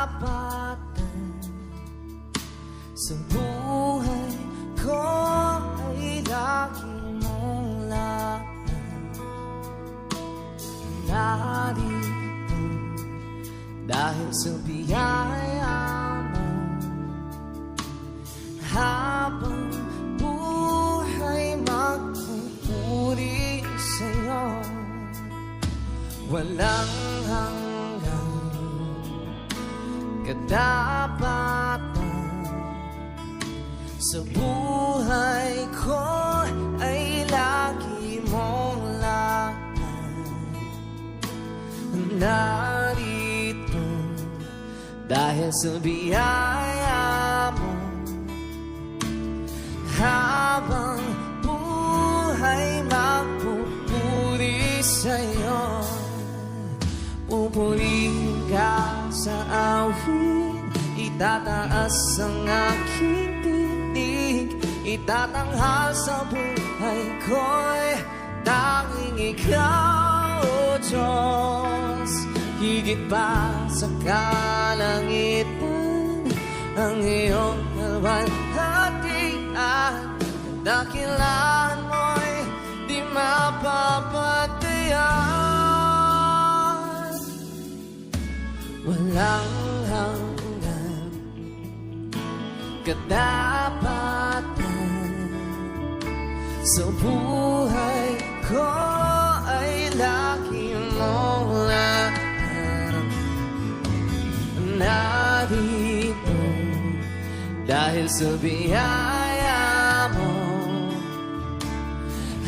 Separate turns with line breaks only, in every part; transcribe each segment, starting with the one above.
katapatan sa buhay ko ay lagi mong lahat. Narito dahil sa biyaya mo, habang buhay magpupuri sa'yo. Walang hanggang katapatan sa buhay ko ay lagi mong lahat. Narito dahil sa biyaya mo, habang buhay magpupuri sa'yo. Pupurihin ka sa awit, itataas ang aking tinig, itatanghal sa buhay ko'y tanging ikaw, O Diyos. Higit pa sa kalangitan ang iyong kalwalhatian, dakilan mo'y di mapapatayan. Walang hanggan katapatan sa buhay ko ay lagi mong lahat. Narito dahil sa biyaya mo,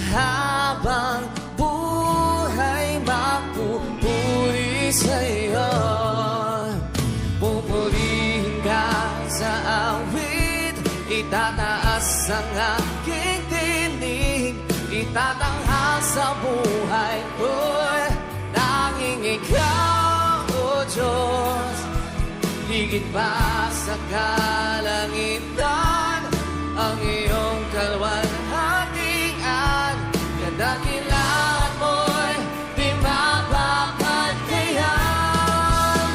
habang buhay magpupuri sa'yo. Pupurihin ka sa awit, itataas ang aking tinig, itatanghal sa buhay ko'y tanging ikaw, O Diyos. Higit pa sa kalangitan ang iyong kalwalhatian, kadakilan mo'y di mapapatayan.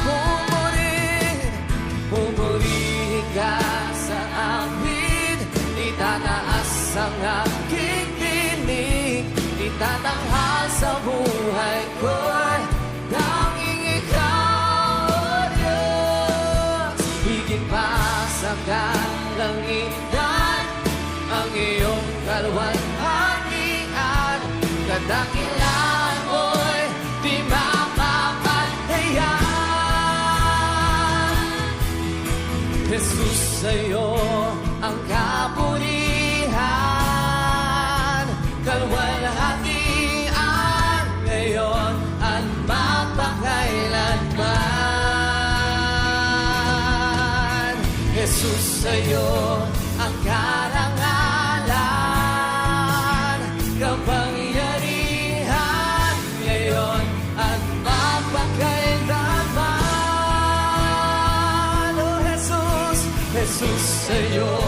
Pupurihin ka sa awit, itataas ang aking tinig, itatanghal sa buhay ko'y tanging ikaw, O Diyos. Higit pa sa kalangitan ang iyong kalwalhatian, kadakilan mo'y di mapapatayan. Jesus, sa'yo ang kapurihan, kalwalhatian, ngayon at magpakailanman. Jesus, sa'yo ang karangalan, kapangyarihan, ngayon at magpakailanman. Oh Jesus, Jesus, sa'yo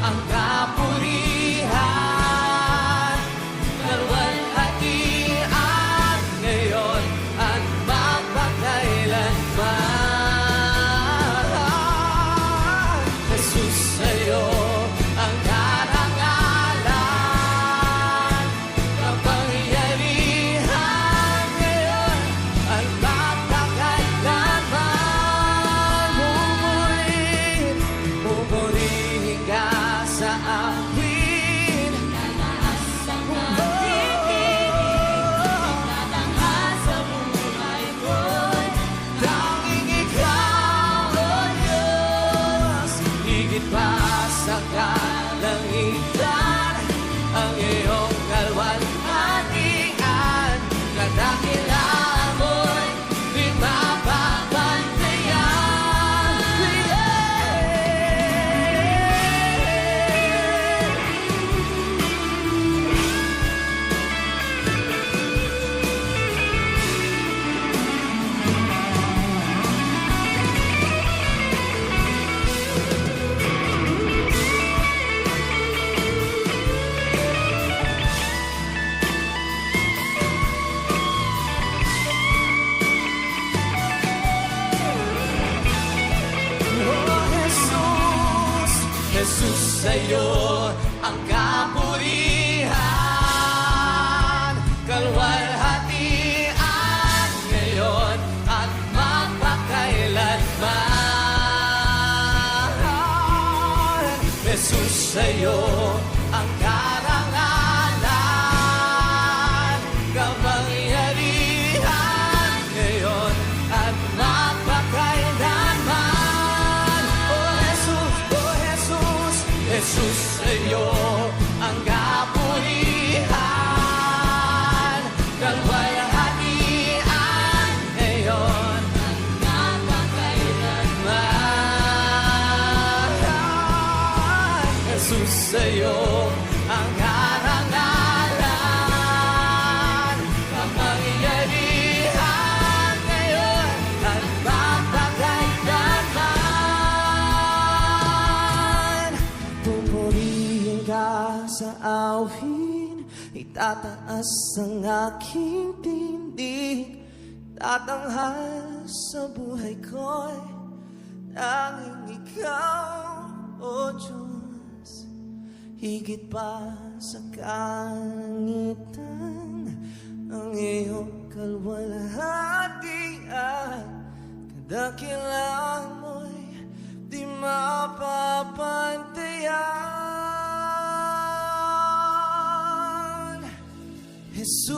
ang kapurihan, kalwalhatian, ngayon at magpakailanman. Jesus, sa'yo ang kapurihan, kalwalhatian ngayon at magpakailanman. Jesus, sa'yo ang karangalan, kapangyarihan ngayon at magpakailanman. Oh Jesus, Jesus, sa'yo ang kapurihan, kalwalhatian ngayon at magpakailanman. Jesus, sa'yo ang karangalan, kapangyarihan ngayon at magpakailanman. Pupurihin ka sa awin, itataas ang aking tindig, tatanghal sa buhay ko'y tanging ikaw, O Diyos. Higit pa sa kalangitan, ang iyong kalwalhatian, kadakilaan mo'y di mapapantayan. Jesus,